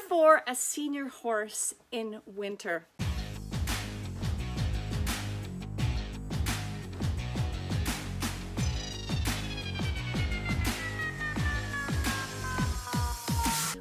for a senior horse in winter.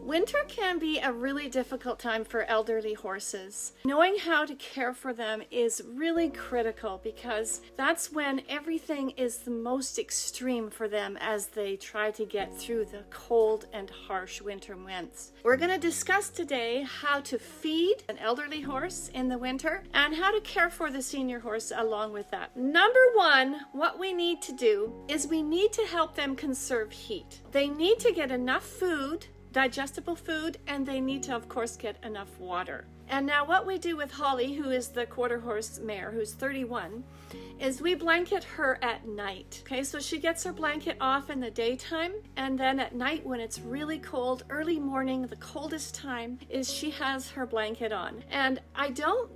Winter can be a really difficult time for elderly horses. Knowing how to care for them is really critical because that's when everything is the most extreme for them as they try to get through the cold and harsh winter months. We're going to discuss today how to feed an elderly horse in the winter and how to care for the senior horse along with that. Number one, what we need to do is we need to help them conserve heat. They need to get enough food, digestible food, and they need to of course get enough water. And now what we do with Holly, who is the quarter horse mare, who's 31, is we blanket her at night. Okay, so she gets her blanket off in the daytime, and then at night when it's really cold, early morning, the coldest time, is she has her blanket on. And I don't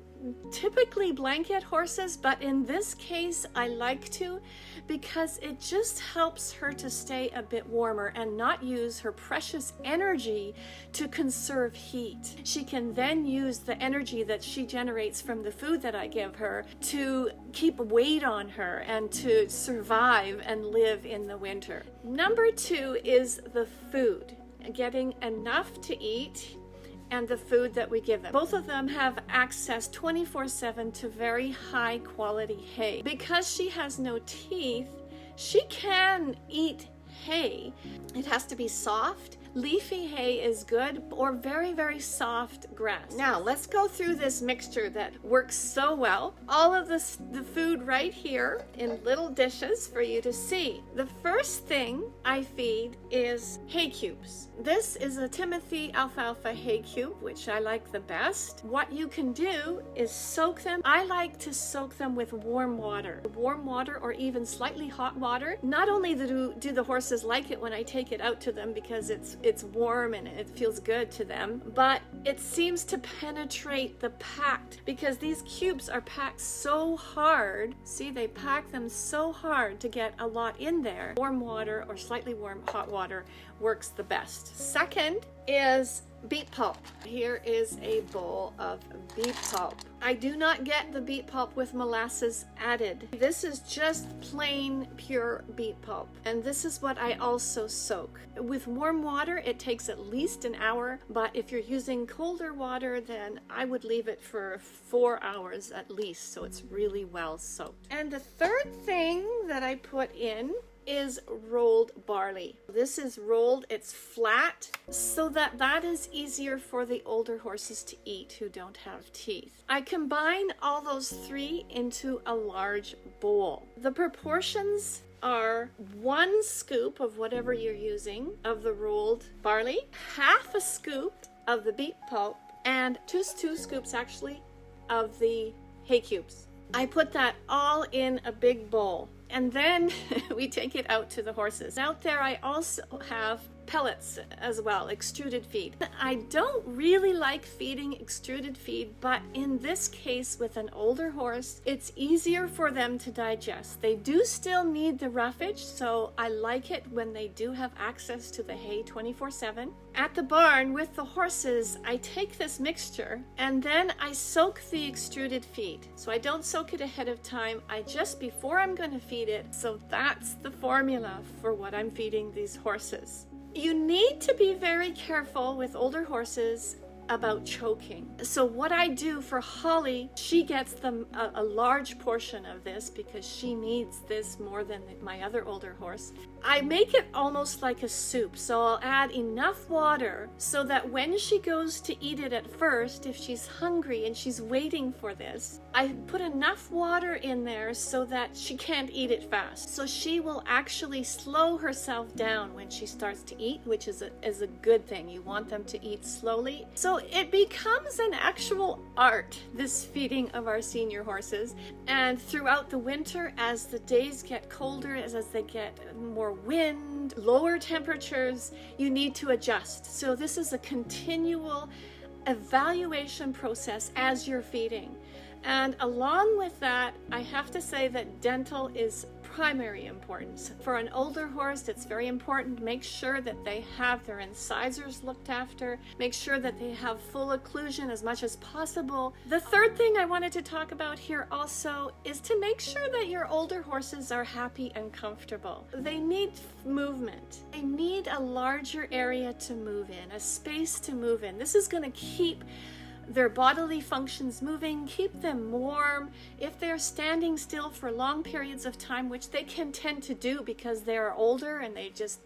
typically blanket horses, but in this case I like to, because it just helps her to stay a bit warmer and not use her precious energy to conserve heat. She can then use the energy that she generates from the food that I give her to keep weight on her and to survive and live in the winter. Number two is the food, getting enough to eat and the food that we give them. Both of them have access 24/7 to very high quality hay. Because she has no teeth, she can eat hay. It has to be soft. Leafy hay is good, or very, very soft grass. Now, let's go through this mixture that works so well. All of the food right here in little dishes for you to see. The first thing I feed is hay cubes. This is a Timothy alfalfa hay cube, which I like the best. What you can do is soak them. I like to soak them with warm water. Warm water or even slightly hot water. Not only do the horses like it when I take it out to them because it's warm and it feels good to them, but it seems to penetrate the packed, because these cubes are packed so hard. See, they pack them so hard to get a lot in there. Warm water or slightly warm hot water works the best. Second is beet pulp. Here is a bowl of beet pulp. I do not get the beet pulp with molasses added. This is just plain pure beet pulp, and this is what I also soak. With warm water it takes at least an hour, but if you're using colder water then I would leave it for 4 hours at least, so it's really well soaked. And the third thing that I put in is rolled barley. This is rolled, it's flat, so that is easier for the older horses to eat who don't have teeth. I combine all those three into a large bowl. The proportions are 1 scoop of whatever you're using of the rolled barley, half a scoop of the beet pulp, and two scoops actually of the hay cubes. I put that all in a big bowl, and then we take it out to the horses. Out there I also have pellets as well, extruded feed. I don't really like feeding extruded feed, but in this case with an older horse, it's easier for them to digest. They do still need the roughage, so I like it when they do have access to the hay 24/7. At the barn with the horses, I take this mixture and then I soak the extruded feed. So I don't soak it ahead of time, I just before I'm going to feed it. So that's the formula for what I'm feeding these horses. You need to be very careful with older horses about choking. So what I do for Holly, she gets a large portion of this because she needs this more than my other older horse. I make it almost like a soup, so I'll add enough water so that when she goes to eat it at first, if she's hungry and she's waiting for this, I put enough water in there so that she can't eat it fast. So she will actually slow herself down when she starts to eat, which is a good thing. You want them to eat slowly. So it becomes an actual art, this feeding of our senior horses. And throughout the winter, as the days get colder, as they get more wind, lower temperatures, you need to adjust. So this is a continual evaluation process as you're feeding. And along with that, I have to say that dental is primary importance. For an older horse, it's very important. Make sure that they have their incisors looked after. Make sure that they have full occlusion as much as possible. The third thing I wanted to talk about here also is to make sure that your older horses are happy and comfortable. They need movement. They need a larger area to move in, a space to move in. This is going to keep their bodily functions moving, keep them warm. If they're standing still for long periods of time, which they can tend to do because they're older and they just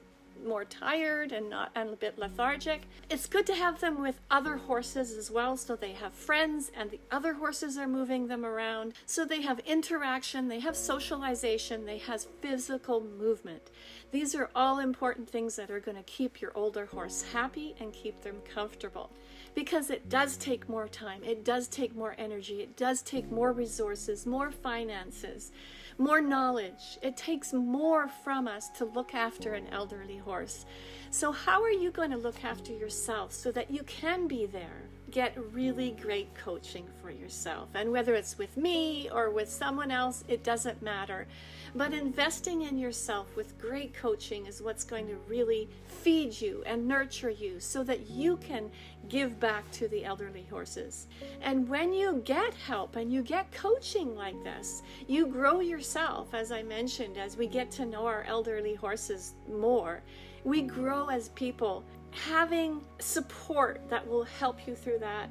more tired and a bit lethargic, it's good to have them with other horses as well, so they have friends and the other horses are moving them around, so they have interaction, they have socialization, they have physical movement. These are all important things that are going to keep your older horse happy and keep them comfortable, because it does take more time, it does take more energy, it does take more resources, more finances, more knowledge. It takes more from us to look after an elderly horse. So how are you going to look after yourself so that you can be there? Get really great coaching for yourself. And whether it's with me or with someone else, it doesn't matter. But investing in yourself with great coaching is what's going to really feed you and nurture you so that you can give back to the elderly horses. And when you get help and you get coaching like this, you grow yourself, as I mentioned, as we get to know our elderly horses more. We grow as people. Having support that will help you through that,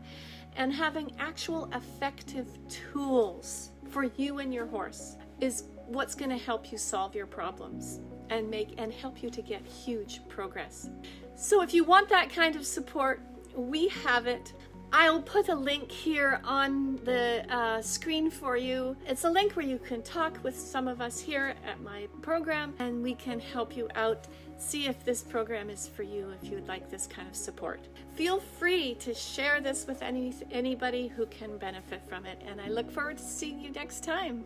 and having actual effective tools for you and your horse is what's going to help you solve your problems and help you to get huge progress. So if you want that kind of support, we have it. I'll put a link here on the screen for you. It's a link where you can talk with some of us here at my program, and we can help you out. See if this program is for you, if you would like this kind of support. Feel free to share this with anybody who can benefit from it, and I look forward to seeing you next time.